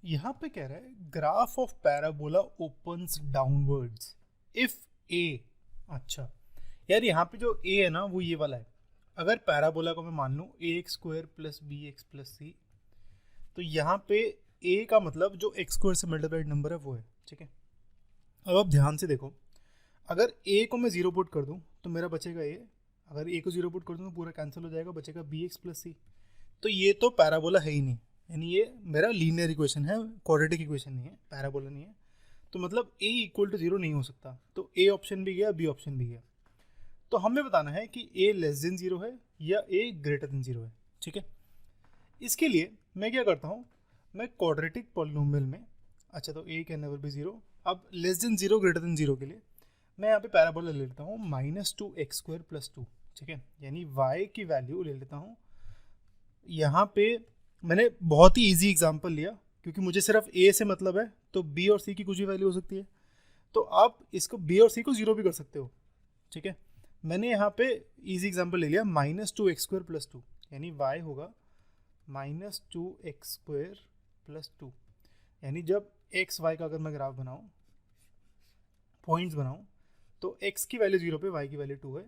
यहाँ पे कह रहा है graph of parabola opens downwards if A. अच्छा यार, यहाँ पे जो ए है ना वो ये वाला है। अगर पैराबोला को मैं मान लूँ A X square plus B X plus C, तो यहाँ पे ए का मतलब जो एक्स स्क्वायर से मल्टीप्लाइड नंबर है वो है, ठीक है। अब आप ध्यान से देखो, अगर ए को मैं जीरो पुट कर दूँ तो मेरा बचेगा ए, अगर ए को जीरो पुट कर दूँ तो पूरा कैंसिल हो जाएगा, बचेगा बी एक्स प्लस सी। तो ये तो पैराबोला है ही नहीं, यानी ये मेरा लीनियर इक्वेशन है, क्वाड्रेटिक इक्वेशन नहीं है, पैराबोला नहीं है। तो मतलब ए इक्वल टू जीरो नहीं हो सकता, तो ए ऑप्शन भी गया, बी ऑप्शन भी गया। तो हमें बताना है कि ए लेस देन जीरो है या ए ग्रेटर देन जीरो है, ठीक है। इसके लिए मैं क्या करता हूँ, मैं क्वाड्रेटिक पॉलिनोमियल में, अच्छा तो ए कैन नेवर बी जीरो, अब less than zero greater than zero के लिए मैं यहाँ पे पैराबोला ले लेता हूँ minus two x square plus two, ठीक है। यानी वाई की वैल्यू ले लेता हूँ, यहाँ पे मैंने बहुत ही इजी एग्जांपल लिया क्योंकि मुझे सिर्फ ए से मतलब है, तो बी और सी की कुछ भी वैल्यू हो सकती है। तो आप इसको बी और सी को जीरो भी कर सकते हो, ठीक है। मैंने यहाँ पे इजी एग्जांपल ले लिया minus two x square plus two, यानी वाई होगा minus two x square plus two. यानी जब एक्स वाई का अगर मैं ग्राफ बनाऊँ, पॉइंट्स बनाऊँ, तो एक्स की वैल्यू जीरो पे, वाई की वैल्यू टू है,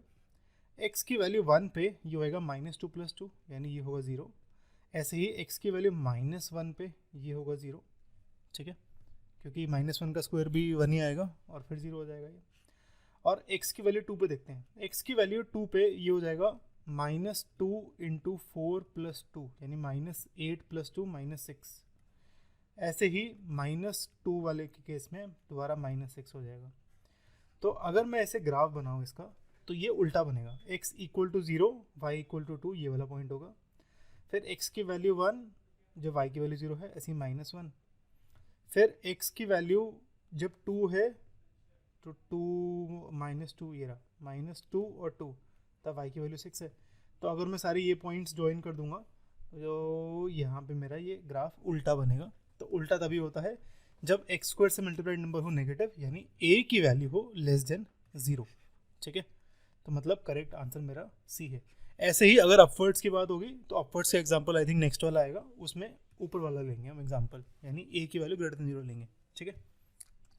एक्स की वैल्यू वन पे ये होएगा माइनस टू प्लस टू, यानी ये होगा ज़ीरो। ऐसे ही एक्स की वैल्यू माइनस वन पे ये होगा ज़ीरो, ठीक है, क्योंकि माइनस वन का स्क्वायर भी वन ही आएगा और फिर ज़ीरो हो जाएगा ये। और एक्स की वैल्यू टू पे देखते हैं, एक्स की वैल्यू टू पे ये हो जाएगा minus two into four plus two, यानी minus eight plus two minus six. ऐसे ही माइनस टू वाले के केस में दोबारा माइनस सिक्स हो जाएगा। तो अगर मैं ऐसे ग्राफ बनाऊँ इसका, तो ये उल्टा बनेगा, x equal to zero Y equal to two, ये वाला पॉइंट होगा। फिर x की वैल्यू वन जब y की वैल्यू जीरो है, ऐसे ही माइनस वन। फिर x की वैल्यू जब टू है तो टू माइनस टू, ये रहा माइनस टू और टू, तब y की वैल्यू सिक्स है। तो अगर मैं सारी ये पॉइंट्स ज्वाइन कर दूंगा तो यहाँ पे मेरा ये ग्राफ उल्टा बनेगा। तो उल्टा तभी होता है जब एक्स स्क्वायर से मल्टीप्लाइड नंबर हो नेगेटिव, यानी a की वैल्यू हो लेस देन ज़ीरो, ठीक है। तो मतलब करेक्ट आंसर मेरा सी है। ऐसे ही अगर अपवर्ड्स की बात होगी तो अपवर्ड्स का एग्जांपल आई थिंक नेक्स्ट वाला आएगा, उसमें ऊपर वाला लेंगे हम एग्जांपल, यानी ए की वैल्यू ग्रेटर देन जीरो लेंगे, ठीक है।